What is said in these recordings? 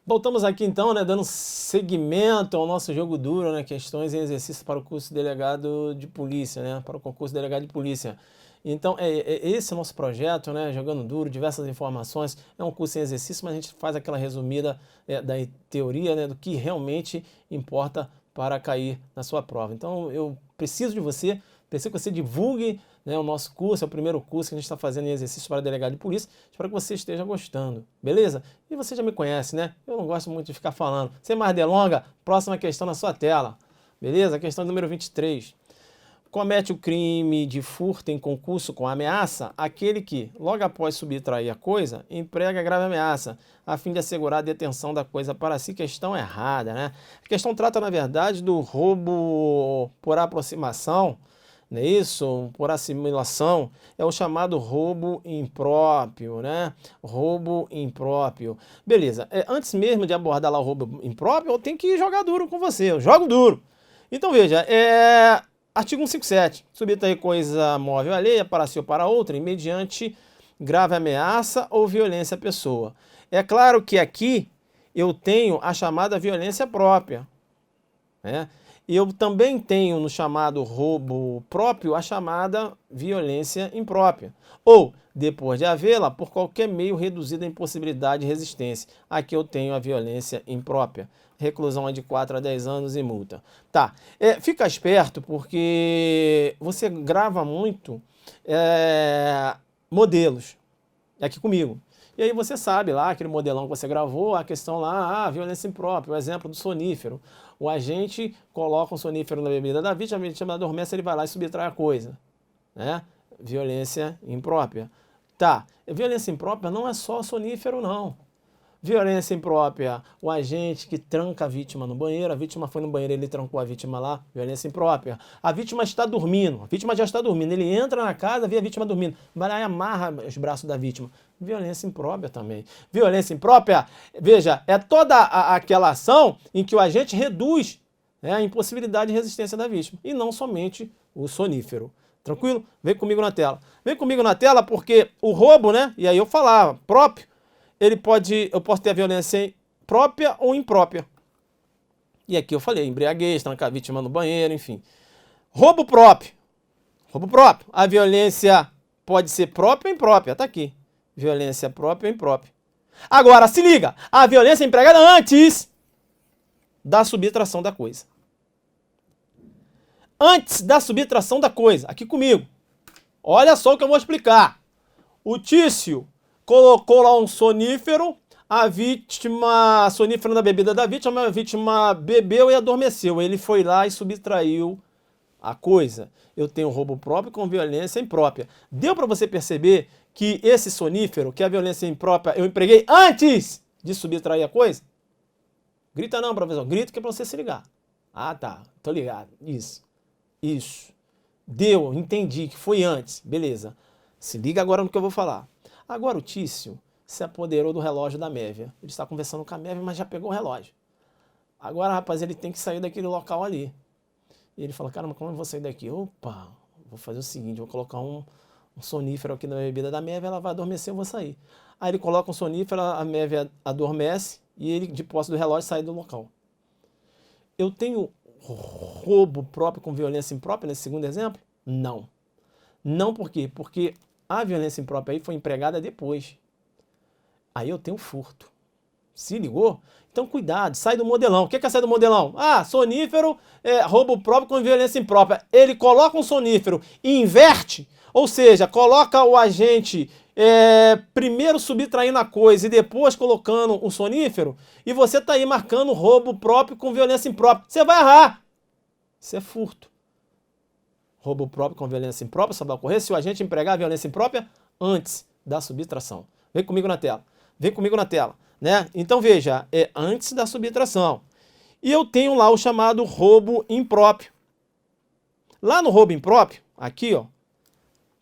Voltamos aqui então, né, dando seguimento ao nosso jogo duro, né, questões em exercício para o curso de delegado de polícia, né, para o concurso de delegado de polícia. Então, esse é o nosso projeto, né, Jogando Duro, diversas informações, é um curso em exercício, mas a gente faz aquela resumida da teoria, né, do que realmente importa para cair na sua prova. Então, eu preciso de você, preciso que você divulgue, né, o nosso curso, é o primeiro curso que a gente está fazendo em exercício para delegado de polícia. Espero que você esteja gostando, beleza? E você já me conhece, né? Eu não gosto muito de ficar falando. Sem mais delongas, próxima questão na sua tela, beleza? Questão número 23. Comete o crime de furto em concurso com ameaça aquele que, logo após subtrair a coisa, emprega grave ameaça, a fim de assegurar a detenção da coisa para si. Questão errada, né? A questão trata, na verdade, do roubo por aproximação, não é isso? Por assimilação, é o chamado roubo impróprio, né? Roubo impróprio. Beleza, antes mesmo de abordar lá o roubo impróprio, eu tenho que jogar duro com você, eu jogo duro. Então veja, artigo 157, subtrair coisa móvel alheia para si ou para outra, mediante grave ameaça ou violência à pessoa. É claro que aqui eu tenho a chamada violência própria, né? E eu também tenho no chamado roubo próprio a chamada violência imprópria. Ou, depois de havê-la, por qualquer meio reduzida a impossibilidade de resistência. Aqui eu tenho a violência imprópria. Reclusão é de 4 a 10 anos e multa. Tá, fica esperto porque você grava muito modelos aqui comigo. E aí você sabe lá, aquele modelão que você gravou, a questão lá, violência imprópria, o exemplo do sonífero. O agente coloca um sonífero na bebida da vítima, a vítima adormece, ele vai lá e subtrai a coisa, né? Violência imprópria. Tá, violência imprópria não é só sonífero, não. Violência imprópria, o agente que tranca a vítima no banheiro, a vítima foi no banheiro, ele trancou a vítima lá, violência imprópria. A vítima está dormindo, a vítima já está dormindo, ele entra na casa, vê a vítima dormindo, vai lá e amarra os braços da vítima. Violência imprópria também. Violência imprópria, veja, é toda aquela ação em que o agente reduz, né, a impossibilidade de resistência da vítima, e não somente o sonífero. Tranquilo? Vem comigo na tela. Vem comigo na tela porque o roubo, né, e aí eu falava, próprio, eu posso ter a violência própria ou imprópria. E aqui eu falei, embriaguez, trancar a vítima no banheiro, enfim. Roubo próprio. Roubo próprio. A violência pode ser própria ou imprópria, tá aqui. Violência própria ou imprópria. Agora, se liga, a violência é empregada antes da subtração da coisa. Antes da subtração da coisa, aqui comigo. Olha só o que eu vou explicar. O Tício colocou lá um sonífero, a vítima, sonífero na bebida da vítima, a vítima bebeu e adormeceu. Ele foi lá e subtraiu a coisa. Eu tenho roubo próprio com violência imprópria. Deu para você perceber que esse sonífero, que é a violência imprópria, eu empreguei antes de subtrair a coisa? Grita não, professor. Grita que é para você se ligar. Ah, tá. Tô ligado. Isso. Isso. Deu, entendi que foi antes. Beleza. Se liga agora no que eu vou falar. Agora o Tício se apoderou do relógio da Mévia. Ele está conversando com a Mévia, mas já pegou o relógio. Agora, rapaz, ele tem que sair daquele local ali. E ele fala, caramba, como eu vou sair daqui? Opa, vou fazer o seguinte, vou colocar um sonífero aqui na bebida da Mévia, ela vai adormecer, eu vou sair. Aí ele coloca um sonífero, a Mévia adormece e ele, de posse do relógio, sai do local. Eu tenho roubo próprio com violência imprópria nesse segundo exemplo? Não. Não por quê? Porque a violência imprópria aí foi empregada depois. Aí eu tenho furto. Se ligou? Então cuidado, sai do modelão. O que é sair do modelão? Ah, sonífero, roubo próprio com violência imprópria. Ele coloca um sonífero e inverte, ou seja, coloca o agente primeiro subtraindo a coisa e depois colocando um sonífero, e você está aí marcando roubo próprio com violência imprópria. Você vai errar. Isso é furto. Roubo próprio com violência imprópria só vai ocorrer se o agente empregar a violência imprópria antes da subtração. Vem comigo na tela. Vem comigo na tela, né? Então veja, é antes da subtração. E eu tenho lá o chamado roubo impróprio. Lá no roubo impróprio, aqui, ó,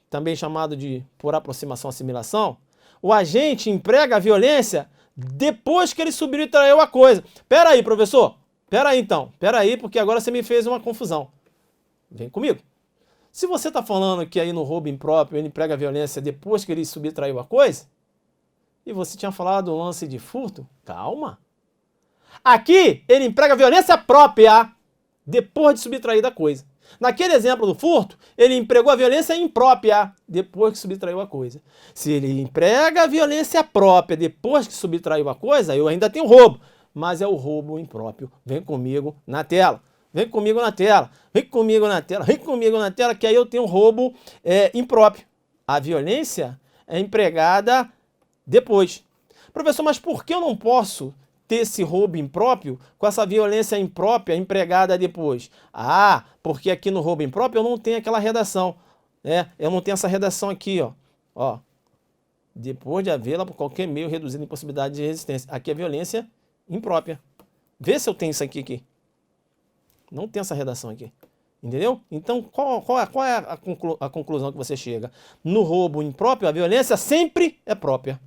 também chamado de por aproximação assimilação, o agente emprega a violência depois que ele subtraiu a coisa. Pera aí, professor. Pera aí, então. Pera aí, porque agora você me fez uma confusão. Vem comigo. Se você está falando que aí no roubo impróprio ele emprega a violência depois que ele subtraiu a coisa, e você tinha falado do lance de furto, calma. Aqui, ele emprega violência própria depois de subtrair da coisa. Naquele exemplo do furto, ele empregou a violência imprópria depois que subtraiu a coisa. Se ele emprega a violência própria depois que subtraiu a coisa, eu ainda tenho roubo, mas é o roubo impróprio. Vem comigo na tela. Vem comigo na tela. Vem comigo na tela. Vem comigo na tela, que aí eu tenho roubo impróprio. A violência é empregada depois. Professor, mas por que eu não posso ter esse roubo impróprio com essa violência imprópria empregada depois? Ah, porque aqui no roubo impróprio eu não tenho aquela redação. Eu não tenho essa redação aqui, ó. Depois de havê-la por qualquer meio reduzindo a impossibilidade de resistência. Aqui é violência imprópria. Vê se eu tenho isso aqui. Não tem essa redação aqui. Entendeu? Então, qual é a conclusão que você chega? No roubo impróprio, a violência sempre é própria.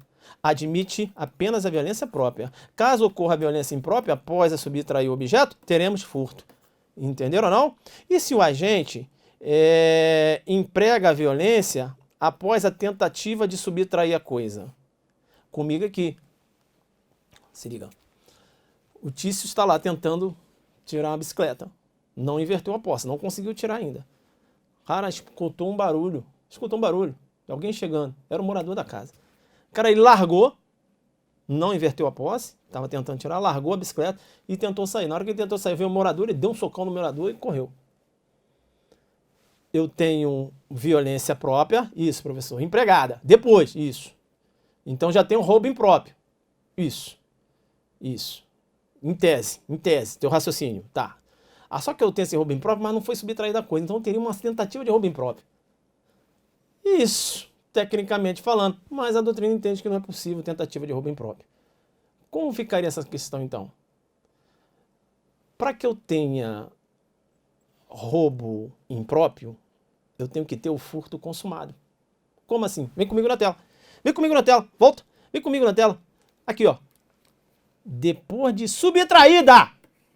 Admite apenas a violência própria. Caso ocorra a violência imprópria após a subtrair o objeto, teremos furto. Entenderam ou não? E se o agente emprega a violência após a tentativa de subtrair a coisa? Comigo aqui. Se liga. O Tício está lá tentando tirar uma bicicleta. Não inverteu a posse, não conseguiu tirar ainda. Cara, escutou um barulho. De alguém chegando. Era o morador da casa. Cara, ele largou, não inverteu a posse, estava tentando tirar, largou a bicicleta e tentou sair. Na hora que ele tentou sair, veio o morador, ele deu um socão no morador e correu. Eu tenho violência própria, isso, professor, empregada. Depois, isso. Então já tenho roubo impróprio. Isso. Em tese, teu raciocínio, tá. Só que eu tenho esse roubo impróprio, mas não foi subtraída a coisa, então eu teria uma tentativa de roubo impróprio. Isso. Tecnicamente falando, mas a doutrina entende que não é possível tentativa de roubo impróprio. Como ficaria essa questão, então? Para que eu tenha roubo impróprio, eu tenho que ter o furto consumado. Como assim? Vem comigo na tela. Volta. Vem comigo na tela. Aqui, ó. Depois de subtraída,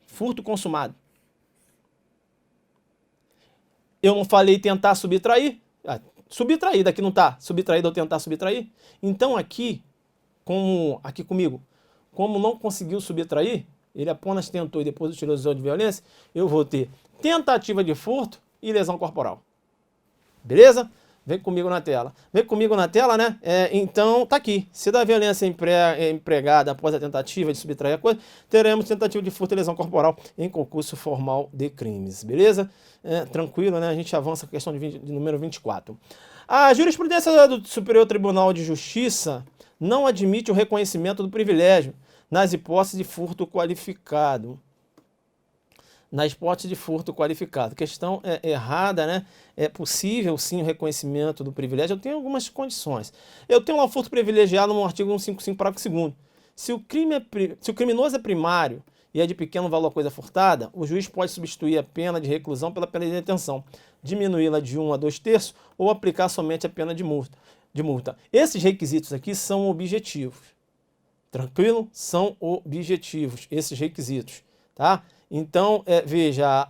furto consumado. Eu não falei tentar subtrair? Subtraída, aqui não está. Subtraída ou tentar subtrair. Então aqui comigo, como não conseguiu subtrair, ele apenas tentou e depois utilizou de violência, eu vou ter tentativa de furto e lesão corporal. Beleza? Vem comigo na tela. Né? Então, tá aqui. Se da violência empregada após a tentativa de subtrair a coisa, teremos tentativa de furto e lesão corporal em concurso formal de crimes. Beleza? Tranquilo, né? A gente avança a questão de número 24. A jurisprudência do Superior Tribunal de Justiça não admite o reconhecimento do privilégio nas hipóteses de furto qualificado. Questão errada, né? É possível, sim, o reconhecimento do privilégio. Eu tenho algumas condições. Eu tenho lá o furto privilegiado no artigo 155, parágrafo 2º. Se o criminoso é primário e é de pequeno valor a coisa furtada, o juiz pode substituir a pena de reclusão pela pena de detenção, diminuí-la de 1 a 2/3 ou aplicar somente a pena de multa. Esses requisitos aqui são objetivos. Tranquilo? São objetivos, esses requisitos, tá? Então, veja,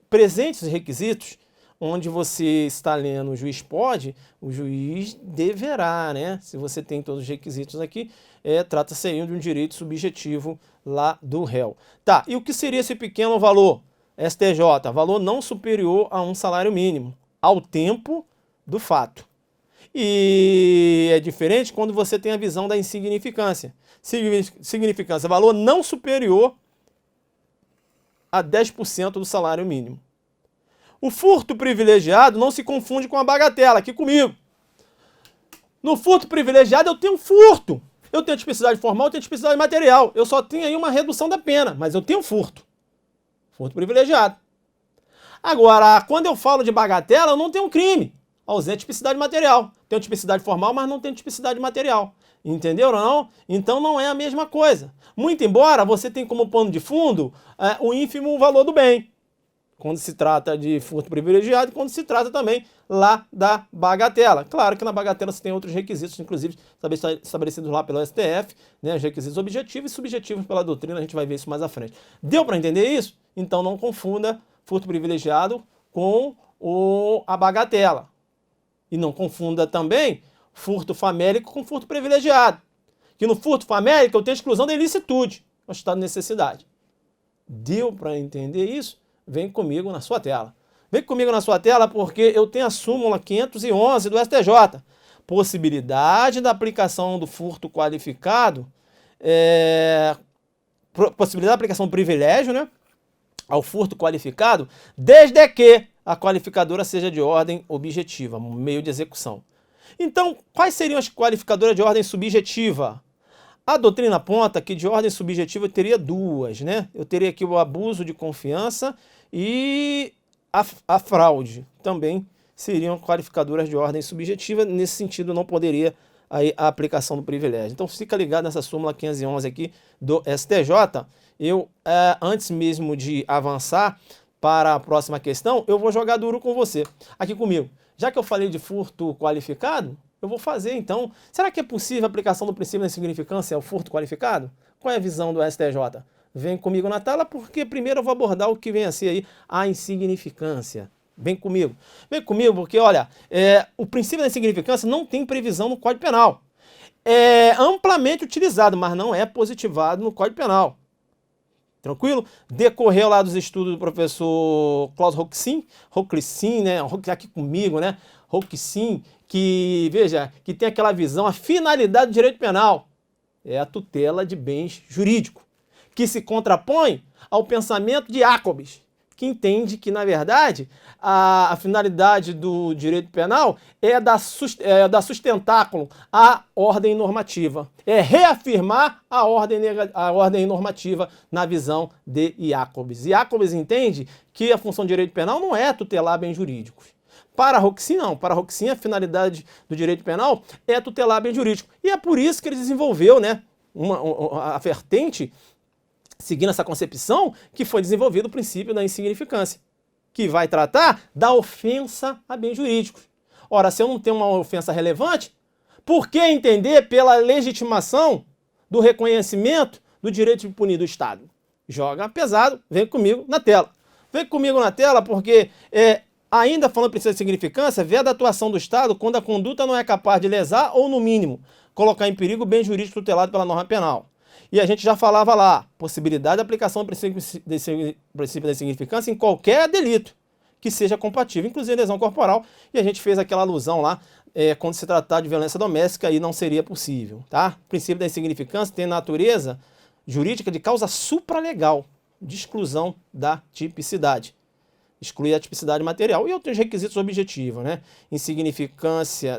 presentes os requisitos, onde você está lendo o juiz pode, o juiz deverá, né? Se você tem todos os requisitos aqui, trata-se aí de um direito subjetivo lá do réu. Tá, e o que seria esse pequeno valor? STJ, valor não superior a um salário mínimo, ao tempo do fato. E é diferente quando você tem a visão da insignificância. Significância, valor não superior a 10% do salário mínimo. O furto privilegiado não se confunde com a bagatela, aqui comigo. No furto privilegiado eu tenho furto. Eu tenho tipicidade formal, eu tenho tipicidade material. Eu só tenho aí uma redução da pena, mas eu tenho furto. Furto privilegiado. Agora, quando eu falo de bagatela, eu não tenho crime. Ausente tipicidade material. Tenho tipicidade formal, mas não tenho tipicidade material. Entenderam ou não? Então não é a mesma coisa. Muito embora você tenha como pano de fundo o ínfimo valor do bem, quando se trata de furto privilegiado e quando se trata também lá da bagatela. Claro que na bagatela você tem outros requisitos, inclusive estabelecidos lá pelo STF, né, os requisitos objetivos e subjetivos pela doutrina, a gente vai ver isso mais à frente. Deu para entender isso? Então não confunda furto privilegiado com a bagatela. E não confunda também furto famélico com furto privilegiado. Que no furto famélico eu tenho exclusão da ilicitude. ao estado de necessidade. Deu para entender isso? Vem comigo na sua tela. Vem comigo na sua tela porque eu tenho a súmula 511 do STJ. Possibilidade da aplicação do furto qualificado, possibilidade da aplicação do privilégio, né, ao furto qualificado, desde que a qualificadora seja de ordem objetiva, meio de execução. Então, quais seriam as qualificadoras de ordem subjetiva? A doutrina aponta que de ordem subjetiva eu teria duas, né? Eu teria aqui o abuso de confiança e a fraude. Também seriam qualificadoras de ordem subjetiva. Nesse sentido, não poderia aí a aplicação do privilégio. Então, fica ligado nessa súmula 511 aqui do STJ. Eu, antes mesmo de avançar para a próxima questão, eu vou jogar duro com você. Aqui comigo. Já que eu falei de furto qualificado, eu vou fazer então. Será que é possível a aplicação do princípio da insignificância ao furto qualificado? Qual é a visão do STJ? Vem comigo na tela porque primeiro eu vou abordar o que vem a ser aí a insignificância. Vem comigo. Vem comigo porque, olha, o princípio da insignificância não tem previsão no Código Penal. É amplamente utilizado, mas não é positivado no Código Penal. Tranquilo? Decorreu lá dos estudos do professor Klaus Rocklissin, né? Aqui comigo, né? Rocklissin, que, veja, que tem aquela visão, a finalidade do direito penal é a tutela de bens jurídicos, que se contrapõe ao pensamento de Jacobs, que entende que, na verdade, a finalidade do direito penal é dar sustentáculo à ordem normativa. É reafirmar a ordem normativa na visão de Jacobs. Jacobs entende que a função do direito penal não é tutelar bens jurídicos. Para Rocklissin, não. Para Rocklissin, a finalidade do direito penal é tutelar bem jurídico. E é por isso que ele desenvolveu, né, a vertente, seguindo essa concepção, que foi desenvolvido o princípio da insignificância, que vai tratar da ofensa a bens jurídicos. Ora, se eu não tenho uma ofensa relevante, por que entender pela legitimação do reconhecimento do direito de punir do Estado? Joga pesado, vem comigo na tela. Vem comigo na tela porque, ainda falando do princípio da insignificância, vê a atuação do Estado quando a conduta não é capaz de lesar ou, no mínimo, colocar em perigo o bem jurídico tutelado pela norma penal. E a gente já falava lá, possibilidade de aplicação do princípio da insignificância em qualquer delito que seja compatível, inclusive lesão corporal, e a gente fez aquela alusão lá, quando se tratar de violência doméstica, aí não seria possível, tá? O princípio da insignificância tem natureza jurídica de causa supralegal, de exclusão da tipicidade. Excluir a tipicidade material e outros requisitos objetivos, né?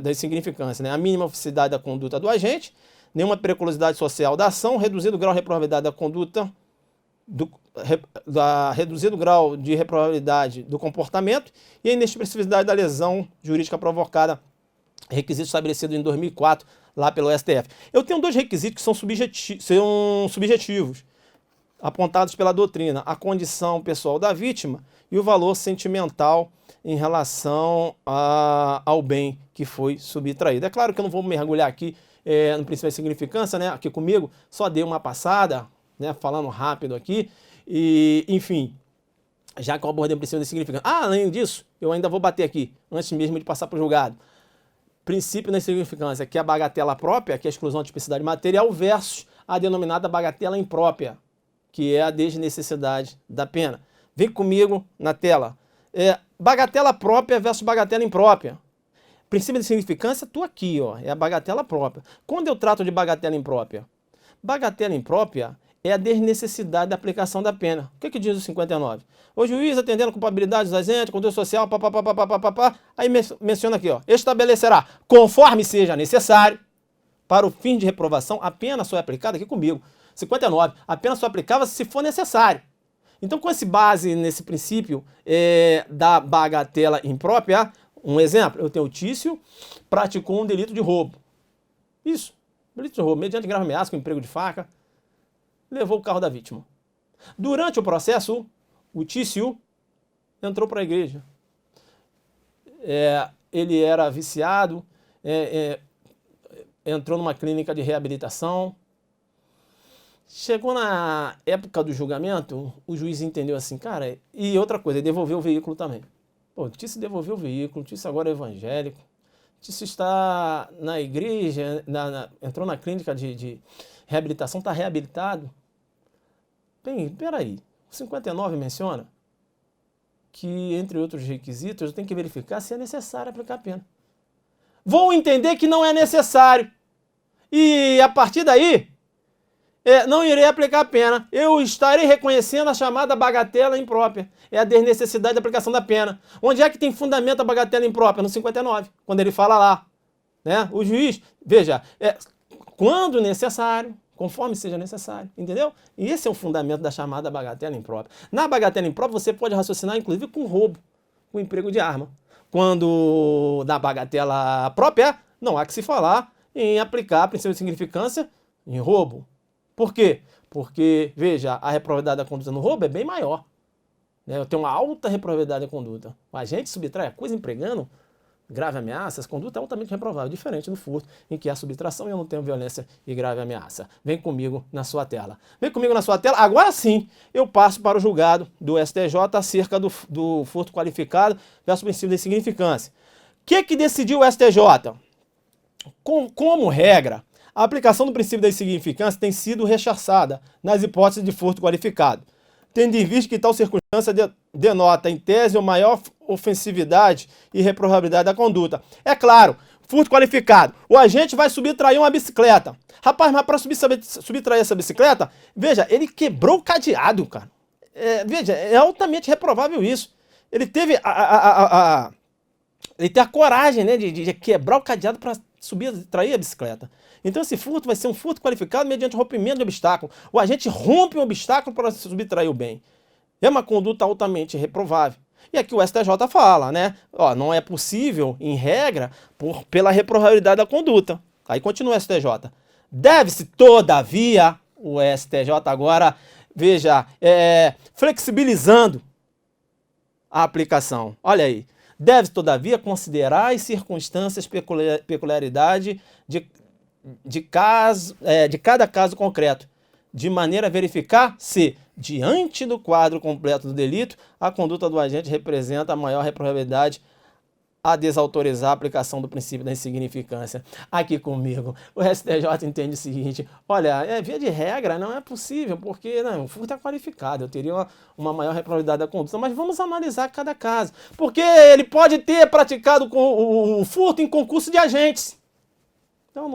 Da insignificância, né? A mínima oficialidade da conduta do agente, nenhuma periculosidade social da ação, reduzido grau de reprovabilidade da conduta, reduzido grau de reprovabilidade do comportamento e a inexpressividade da lesão jurídica provocada, requisito estabelecido em 2004 lá pelo STF. Eu tenho dois requisitos que são subjetivos, apontados pela doutrina: a condição pessoal da vítima e o valor sentimental em relação ao bem que foi subtraído. É claro que eu não vou mergulhar aqui no princípio da insignificância, né? Aqui comigo, só dei uma passada, né? Falando rápido aqui, e enfim, já que eu abordei o princípio da insignificância. Além disso, eu ainda vou bater aqui, antes mesmo de passar para o julgado. Princípio da insignificância, que é a bagatela própria, que é a exclusão de tipicidade material, versus a denominada bagatela imprópria, que é a desnecessidade da pena. Vem comigo na tela. Bagatela própria versus bagatela imprópria. Princípio de insignificância, tu aqui, ó, é a bagatela própria. Quando eu trato de bagatela imprópria? Bagatela imprópria é a desnecessidade da aplicação da pena. O que diz o 59? O juiz, atendendo a culpabilidade dos agentes, conduta social, aí menciona aqui, ó, estabelecerá, conforme seja necessário, para o fim de reprovação, a pena só é aplicada, aqui comigo, 59, a pena só é aplicável se for necessário. Então, com esse base nesse princípio da bagatela imprópria, um exemplo, eu tenho o Tício, praticou um delito de roubo. Isso, delito de roubo, mediante grave ameaça com emprego de faca, levou o carro da vítima. Durante o processo, o Tício entrou para a igreja. Ele era viciado, entrou numa clínica de reabilitação. Chegou na época do julgamento, o juiz entendeu assim, cara, e outra coisa, ele devolveu o veículo também. Pô, o Tício devolveu o veículo, o Tício agora é evangélico, o Tício está na igreja, entrou na clínica de reabilitação, está reabilitado. Bem, peraí, o 59 menciona que, entre outros requisitos, eu tenho que verificar se é necessário aplicar a pena. Vou entender que não é necessário. E, a partir daí, não irei aplicar a pena. Eu estarei reconhecendo a chamada bagatela imprópria. É a desnecessidade da aplicação da pena. Onde é que tem fundamento a bagatela imprópria? No 59, quando ele fala lá. Né? O juiz, veja, quando necessário, conforme seja necessário, entendeu? E esse é o fundamento da chamada bagatela imprópria. Na bagatela imprópria, você pode raciocinar, inclusive, com roubo, com emprego de arma. Quando na bagatela própria, não há que se falar em aplicar a princípio de significância em roubo. Por quê? Porque, veja, a reprovabilidade da conduta no roubo é bem maior. Né? Eu tenho uma alta reprovabilidade da conduta. O agente subtrai a coisa empregando grave ameaça, essa conduta é altamente reprovável, diferente do furto, em que há subtração e eu não tenho violência e grave ameaça. Vem comigo na sua tela. Vem comigo na sua tela. Agora sim, eu passo para o julgado do STJ acerca do furto qualificado versus princípio de insignificância. O que decidiu o STJ? Como regra, a aplicação do princípio da insignificância tem sido rechaçada nas hipóteses de furto qualificado, tendo em vista que tal circunstância denota, em tese, a maior ofensividade e reprovabilidade da conduta. É claro, furto qualificado. O agente vai subtrair uma bicicleta. Rapaz, mas para subtrair essa bicicleta, veja, ele quebrou o cadeado, cara. Veja, é altamente reprovável isso. Ele teve ele tem a coragem, né, de quebrar o cadeado para subtrair a bicicleta. Então esse furto vai ser um furto qualificado mediante rompimento de obstáculo. O agente rompe um obstáculo para subtrair o bem. É uma conduta altamente reprovável. E aqui o STJ fala, né? Ó, não é possível, em regra, pela reprovabilidade da conduta. Aí continua o STJ. Deve-se, todavia, o STJ agora, veja, flexibilizando a aplicação. Olha aí. Deve-se, todavia, considerar as circunstâncias, peculiaridade de cada caso concreto, de maneira a verificar se, diante do quadro completo do delito, a conduta do agente representa a maior reprovabilidade a desautorizar a aplicação do princípio da insignificância. Aqui comigo, o STJ entende o seguinte: olha, via de regra não é possível, porque o furto é qualificado, eu teria uma maior reprovabilidade da conduta, mas vamos analisar cada caso, porque ele pode ter praticado o furto em concurso de agentes. Então,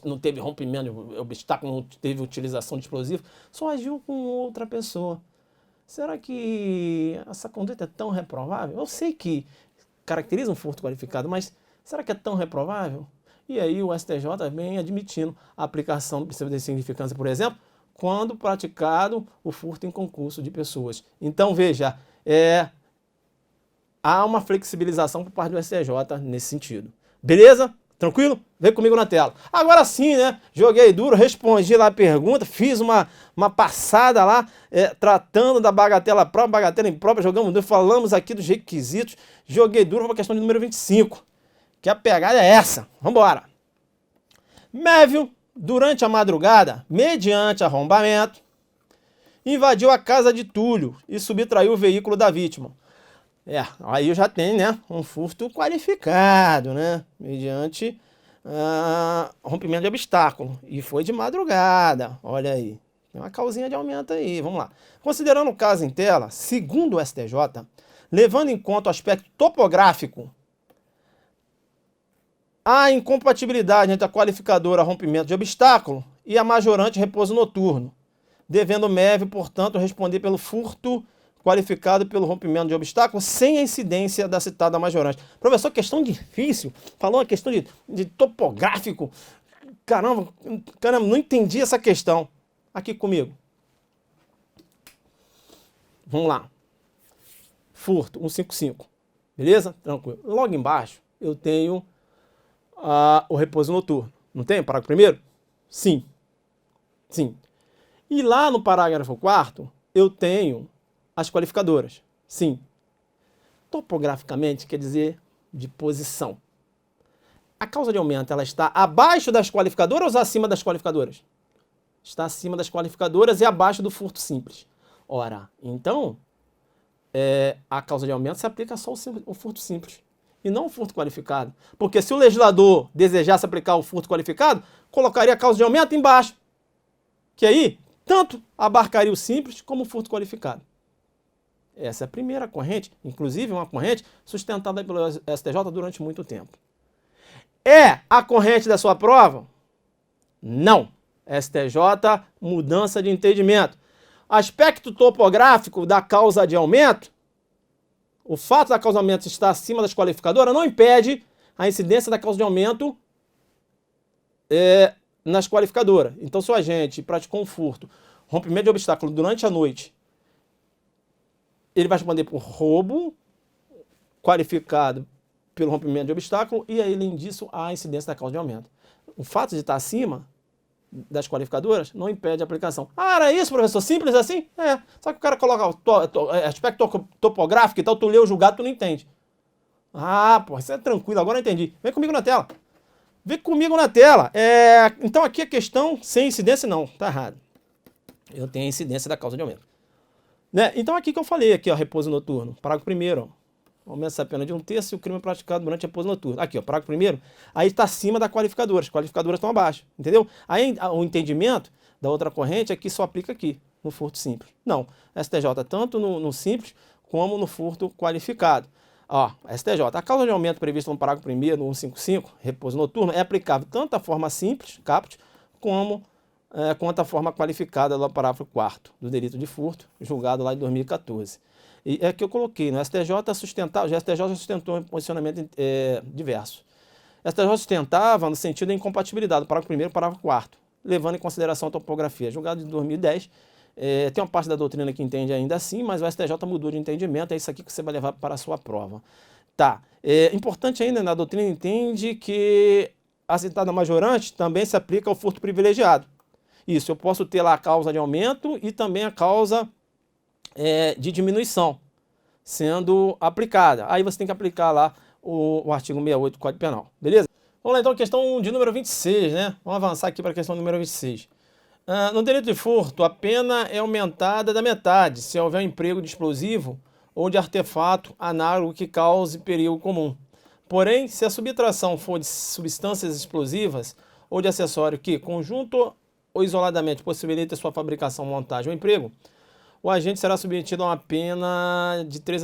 não teve rompimento de obstáculo, não teve utilização de explosivo, só agiu com outra pessoa. Será que essa conduta é tão reprovável? Eu sei que caracteriza um furto qualificado, mas será que é tão reprovável? E aí o STJ vem admitindo a aplicação do princípio de insignificância, por exemplo, quando praticado o furto em concurso de pessoas. Então, veja, há uma flexibilização por parte do STJ nesse sentido. Beleza? Tranquilo? Vem comigo na tela. Agora sim, né? Joguei duro, respondi lá a pergunta, fiz uma passada lá, tratando da bagatela própria, bagatela imprópria, jogamos duro, falamos aqui dos requisitos, joguei duro para a questão de número 25, que a pegada é essa. Vambora. Mévio, durante a madrugada, mediante arrombamento, invadiu a casa de Túlio e subtraiu o veículo da vítima. Aí eu já tenho, né, um furto qualificado, né, mediante rompimento de obstáculo. E foi de madrugada, olha aí. Tem uma causinha de aumento aí, vamos lá. Considerando o caso em tela, segundo o STJ, levando em conta o aspecto topográfico, a incompatibilidade entre a qualificadora rompimento de obstáculo e a majorante repouso noturno, devendo o Mévio, portanto, responder pelo furto qualificado pelo rompimento de obstáculos sem a incidência da citada majorante. Professor, questão difícil. Falou uma questão de topográfico. Caramba, não entendi essa questão. Aqui comigo. Vamos lá. Furto, 155. Beleza? Tranquilo. Logo embaixo, eu tenho o repouso noturno. Não tem? Parágrafo primeiro? Sim. Sim. E lá no parágrafo 4º, eu tenho as qualificadoras. Sim. Topograficamente quer dizer de posição. A causa de aumento, ela está abaixo das qualificadoras ou acima das qualificadoras? Está acima das qualificadoras e abaixo do furto simples. Ora, então, a causa de aumento se aplica só ao furto simples e não ao furto qualificado. Porque se o legislador desejasse aplicar o furto qualificado, colocaria a causa de aumento embaixo. Que aí tanto abarcaria o simples como o furto qualificado. Essa é a primeira corrente, inclusive uma corrente sustentada pelo STJ durante muito tempo. É a corrente da sua prova? Não. STJ, mudança de entendimento. Aspecto topográfico da causa de aumento, o fato da causa de aumento estar acima das qualificadoras não impede a incidência da causa de aumento nas qualificadoras. Então, se o agente praticou um furto, rompimento de obstáculo durante a noite, ele vai responder por roubo qualificado pelo rompimento de obstáculo e, além disso, a incidência da causa de aumento. O fato de estar acima das qualificadoras não impede a aplicação. Ah, era isso, professor? Simples assim? É. Só que o cara coloca o aspecto topográfico e tal, tu lê o julgado, tu não entende. Ah, pô, isso é tranquilo, agora eu entendi. Vem comigo na tela. Vem comigo na tela. Então aqui a questão sem incidência não, tá errado. Eu tenho a incidência da causa de aumento. Né? Então aqui que eu falei, aqui ó, repouso noturno. Parágrafo primeiro, ó. Aumenta a pena de 1/3 se o crime é praticado durante repouso noturno. Aqui, ó, parágrafo primeiro, aí está acima da qualificadora. As qualificadoras estão abaixo, entendeu? Aí o entendimento da outra corrente é que só aplica aqui, no furto simples. Não, STJ, tanto no simples como no furto qualificado. Ó, STJ, a causa de aumento prevista no parágrafo primeiro, no 155, repouso noturno, é aplicável tanto à forma simples, caput, como quanto à forma qualificada do parágrafo 4º do delito de furto, julgado lá em 2014. E é que eu coloquei, no STJ sustentável, o STJ sustentou um posicionamento diverso. O STJ sustentava no sentido da incompatibilidade do parágrafo 1º e parágrafo 4º, levando em consideração a topografia. Julgado de 2010, tem uma parte da doutrina que entende ainda assim, mas o STJ mudou de entendimento, é isso aqui que você vai levar para a sua prova. Tá, importante ainda, na doutrina entende que a citada majorante também se aplica ao furto privilegiado. Isso, eu posso ter lá a causa de aumento e também a causa de diminuição sendo aplicada. Aí você tem que aplicar lá o artigo 68 do Código Penal, beleza? Vamos lá então, questão de número 26, né? Vamos avançar aqui para a questão número 26. No delito de furto, a pena é aumentada da metade se houver emprego de explosivo ou de artefato análogo que cause perigo comum. Porém, se a subtração for de substâncias explosivas ou de acessório que, conjunto ou isoladamente, possibilita sua fabricação, montagem ou emprego, o agente será submetido a uma pena de 3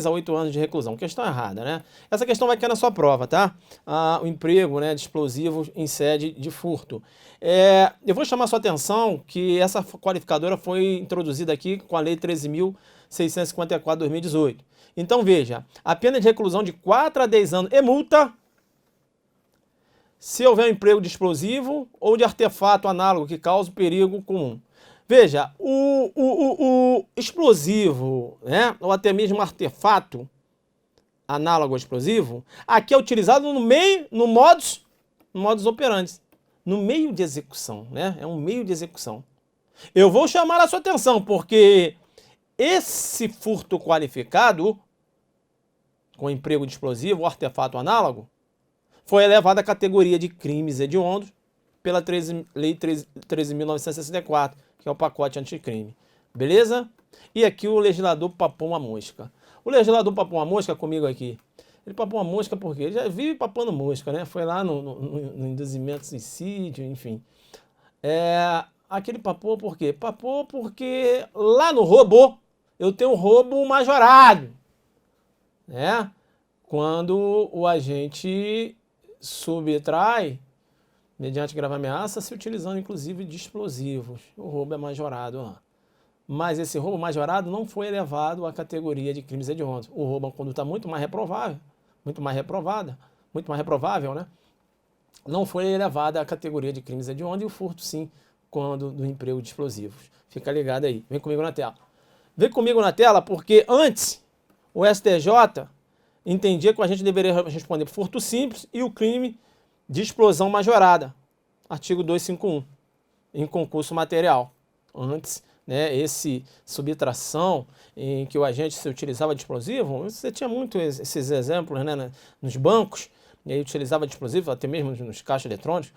a 8 anos de reclusão. Questão errada, né? Essa questão vai cair na sua prova, tá? O emprego, né, de explosivos em sede de furto. Eu vou chamar a sua atenção que essa qualificadora foi introduzida aqui com a Lei 13.654 de 2018. Então, veja, a pena de reclusão de 4 a 10 anos e multa se houver emprego de explosivo ou de artefato análogo que cause perigo comum. Veja, o explosivo, né, ou até mesmo artefato análogo ao explosivo, aqui é utilizado no modus operandi, no meio de execução, né? É um meio de execução. Eu vou chamar a sua atenção, porque esse furto qualificado, com emprego de explosivo ou artefato análogo, foi elevado à categoria de crimes hediondos pela Lei 13.964, que é o pacote anticrime. Beleza? E aqui o legislador papou uma mosca. O legislador papou uma mosca comigo aqui. Ele papou uma mosca porque ele já vive papando mosca, né? Foi lá no induzimento de suicídio, enfim. Aqui ele papou por quê? Papou porque lá no roubo, eu tenho um roubo majorado, né? Quando o agente subtrai, mediante grave ameaça, se utilizando inclusive de explosivos. O roubo é majorado lá. Mas esse roubo majorado não foi elevado à categoria de crimes hediondos. O roubo é uma conduta muito mais reprovável, muito mais reprovável, né? Não foi elevada à categoria de crimes hediondos e o furto, sim, quando do emprego de explosivos. Fica ligado aí. Vem comigo na tela. Vem comigo na tela porque antes o STJ entendia que a gente deveria responder por furto simples e o crime de explosão majorada. Artigo 251, em concurso material. Antes, né, esse subtração em que o agente se utilizava de explosivo, você tinha muito esses exemplos, né, nos bancos, e aí utilizava de explosivo, até mesmo nos caixas eletrônicos,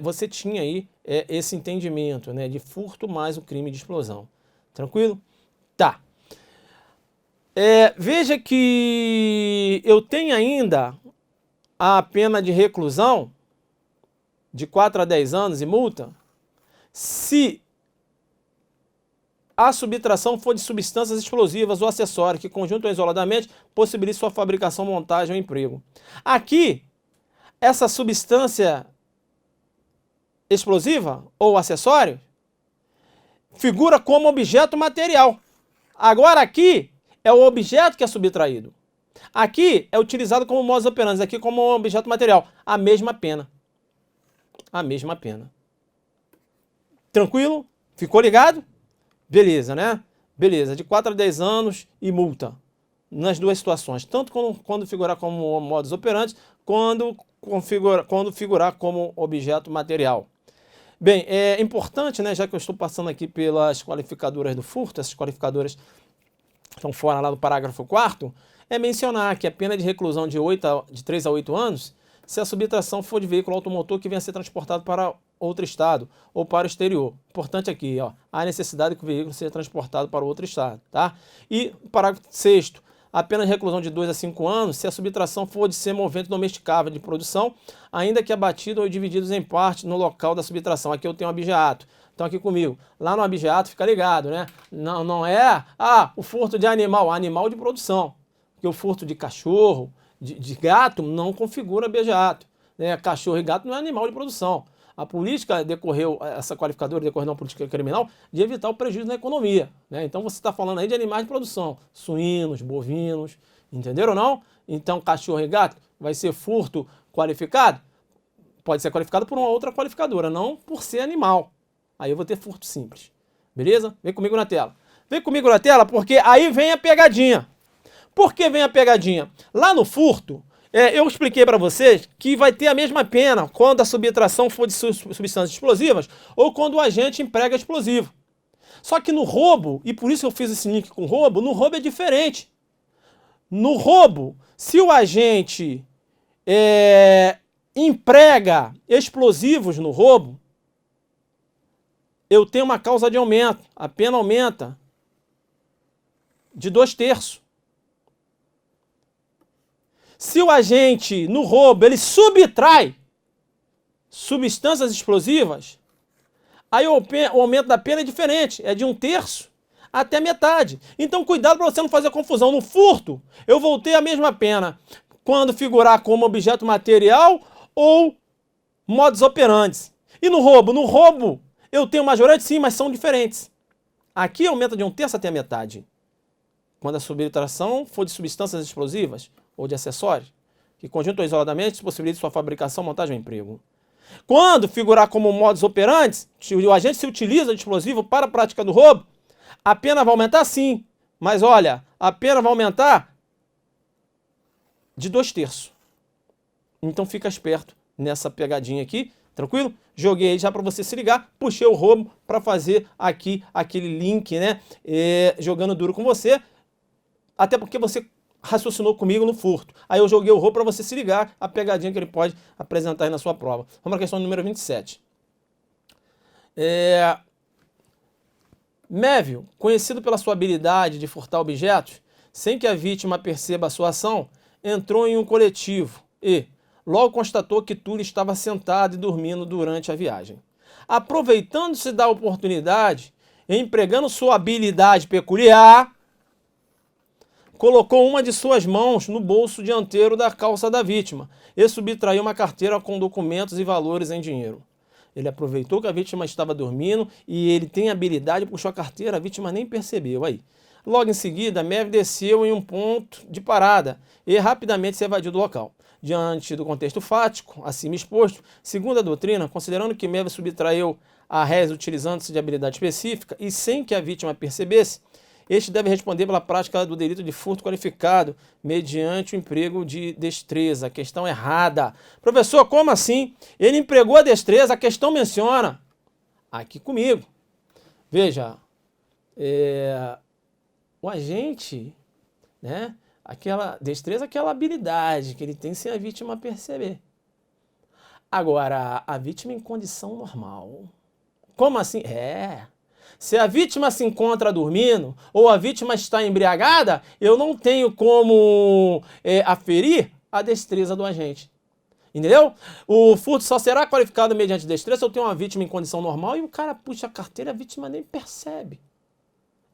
você tinha aí esse entendimento, né, de furto mais o crime de explosão. Tranquilo? Tá. Veja que eu tenho ainda a pena de reclusão de 4 a 10 anos e multa se a subtração for de substâncias explosivas ou acessórios que, conjunto ou isoladamente, possibilite sua fabricação, montagem ou emprego. Aqui, essa substância explosiva ou acessório figura como objeto material. Agora aqui é o objeto que é subtraído. Aqui é utilizado como modus operandi, aqui como objeto material. A mesma pena. A mesma pena. Tranquilo? Ficou ligado? Beleza, né? Beleza, de 4 a 10 anos e multa. Nas duas situações. Tanto quando figurar como modus operandi, quando figurar como objeto material. Bem, é importante, né, já que eu estou passando aqui pelas qualificadoras do furto, essas qualificadoras estão fora lá do parágrafo 4º, é mencionar que a pena de reclusão de 3 a 8 anos, se a subtração for de veículo automotor que venha a ser transportado para outro estado ou para o exterior. Importante aqui, ó, a necessidade que o veículo seja transportado para outro estado, tá? E parágrafo 6º, a pena de reclusão de 2 a 5 anos, se a subtração for de semovente domesticável de produção, ainda que abatido ou divididos em parte no local da subtração. Aqui eu tenho um abigeato. Então aqui comigo, lá no abigeato fica ligado, né? Não é, o furto de animal de produção. Porque o furto de cachorro, de gato, não configura abigeato. Né? Cachorro e gato não é animal de produção. A política essa qualificadora decorreu de uma política criminal de evitar o prejuízo na economia. Né? Então você está falando aí de animais de produção, suínos, bovinos, entenderam ou não? Então cachorro e gato vai ser furto qualificado? Pode ser qualificado por uma outra qualificadora, não por ser animal. Aí eu vou ter furto simples. Beleza? Vem comigo na tela. Vem comigo na tela porque aí vem a pegadinha. Por que vem a pegadinha? Lá no furto, eu expliquei para vocês que vai ter a mesma pena quando a subtração for de substâncias explosivas ou quando o agente emprega explosivo. Só que no roubo, e por isso eu fiz esse link com roubo, no roubo é diferente. No roubo, se o agente emprega explosivos no roubo, eu tenho uma causa de aumento. A pena aumenta de 2/3. Se o agente, no roubo, ele subtrai substâncias explosivas, aí o aumento da pena é diferente, é de 1/3 até metade. Então cuidado para você não fazer confusão. No furto, eu vou ter a mesma pena quando figurar como objeto material ou modus operandi. E no roubo, eu tenho majorante sim, mas são diferentes. Aqui aumenta de 1/3 até a metade. Quando a subtração for de substâncias explosivas ou de acessórios, que conjunto ou isoladamente possibilite sua fabricação, montagem ou emprego. Quando figurar como modus operandi, o agente se utiliza de explosivo para a prática do roubo, a pena vai aumentar sim, mas olha, a pena vai aumentar de 2/3. Então fica esperto nessa pegadinha aqui, tranquilo? Joguei aí já para você se ligar, puxei o roubo para fazer aqui aquele link, né? Jogando duro com você, até porque você raciocinou comigo no furto. Aí eu joguei o roubo para você se ligar a pegadinha que ele pode apresentar aí na sua prova. Vamos para a questão número 27. Mévio, conhecido pela sua habilidade de furtar objetos, sem que a vítima perceba a sua ação, entrou em um coletivo e logo constatou que Túlio estava sentado e dormindo durante a viagem. Aproveitando-se da oportunidade, empregando sua habilidade peculiar, colocou uma de suas mãos no bolso dianteiro da calça da vítima e subtraiu uma carteira com documentos e valores em dinheiro. Ele aproveitou que a vítima estava dormindo e ele tem habilidade, puxou a carteira, a vítima nem percebeu. Aí. Logo em seguida, Mévio desceu em um ponto de parada e rapidamente se evadiu do local. Diante do contexto fático, acima exposto, segundo a doutrina, considerando que Mévio subtraiu a réis utilizando-se de habilidade específica e sem que a vítima percebesse, este deve responder pela prática do delito de furto qualificado mediante o emprego de destreza. Questão errada. Professor, como assim? Ele empregou a destreza, a questão menciona. Aqui comigo. Veja, o agente, né? Aquela destreza, aquela habilidade que ele tem sem a vítima perceber. Agora, a vítima em condição normal. Como assim? Se a vítima se encontra dormindo ou a vítima está embriagada, eu não tenho como aferir a destreza do agente. Entendeu? O furto só será qualificado mediante destreza se eu tenho uma vítima em condição normal e o cara puxa a carteira e a vítima nem percebe.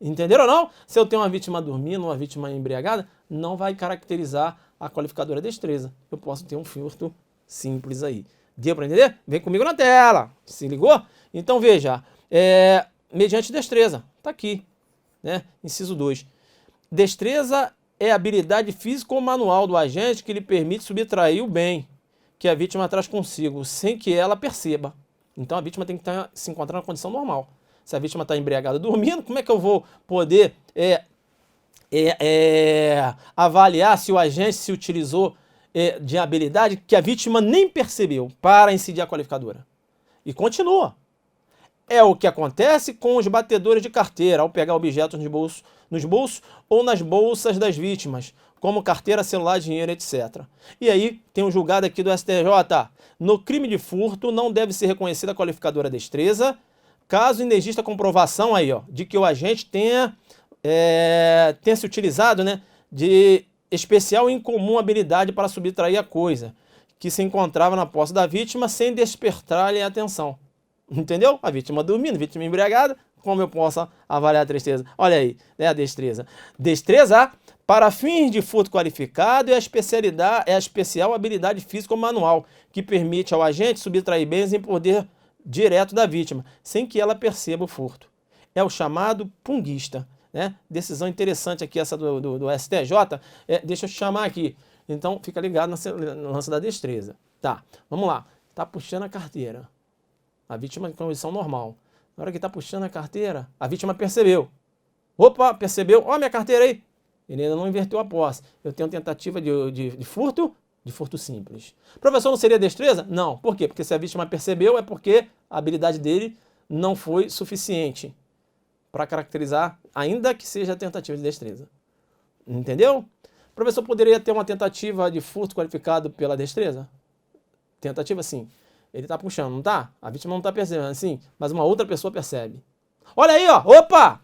Entenderam ou não? Se eu tenho uma vítima dormindo, uma vítima embriagada, não vai caracterizar a qualificadora destreza. Eu posso ter um furto simples aí. Deu para entender? Vem comigo na tela. Se ligou? Então veja, mediante destreza. Tá aqui, né? Inciso 2. Destreza é a habilidade física ou manual do agente que lhe permite subtrair o bem que a vítima traz consigo, sem que ela perceba. Então a vítima tem que se encontrar na condição normal. Se a vítima está embriagada dormindo, como é que eu vou poder avaliar se o agente se utilizou de habilidade que a vítima nem percebeu para incidir a qualificadora? E continua. É o que acontece com os batedores de carteira ao pegar objetos nos bolsos ou nas bolsas das vítimas, como carteira, celular, dinheiro, etc. E aí tem um julgado aqui do STJ. No crime de furto não deve ser reconhecida a qualificadora destreza, caso ainda exista comprovação aí, ó, de que o agente tenha se utilizado, né, de especial e incomum habilidade para subtrair a coisa, que se encontrava na posse da vítima sem despertar-lhe a atenção. Entendeu? A vítima dormindo, vítima embriagada, como eu posso avaliar a destreza? Olha aí, né, a destreza. Destreza, para fins de furto qualificado, é a especial habilidade física ou manual, que permite ao agente subtrair bens em poder direto da vítima, sem que ela perceba o furto. É o chamado punguista, né? Decisão interessante aqui essa do STJ. Deixa eu te chamar aqui. Então, fica ligado no lance da destreza. Tá, vamos lá. Tá puxando a carteira. A vítima em condição normal. Na hora que está puxando a carteira, a vítima percebeu. Opa, percebeu? Ó, minha carteira aí. Ele ainda não inverteu a posse. Eu tenho tentativa de furto simples. Professor, não seria destreza? Não. Por quê? Porque se a vítima percebeu, é porque a habilidade dele não foi suficiente para caracterizar, ainda que seja tentativa de destreza. Entendeu? O professor poderia ter uma tentativa de furto qualificado pela destreza? Tentativa, sim. Ele tá puxando, não tá? A vítima não tá percebendo, assim, mas uma outra pessoa percebe. Olha aí, ó, opa!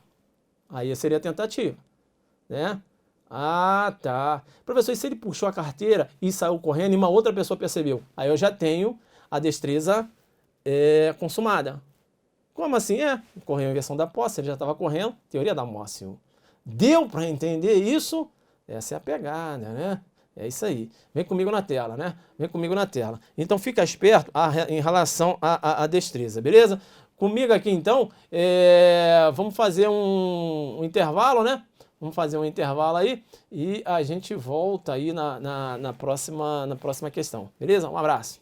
Aí seria tentativa, né? Ah, tá. Professor, e se ele puxou a carteira e saiu correndo e uma outra pessoa percebeu? Aí eu já tenho a destreza consumada. Como assim? Correu a inversão da posse, ele já estava correndo, teoria da Mócio. Deu para entender isso? Essa é a pegada, né? É isso aí. Vem comigo na tela, né? Vem comigo na tela. Então fica esperto em relação à destreza, beleza? Comigo aqui então, vamos fazer um intervalo, né? Vamos fazer um intervalo aí e a gente volta aí na próxima questão, beleza? Um abraço.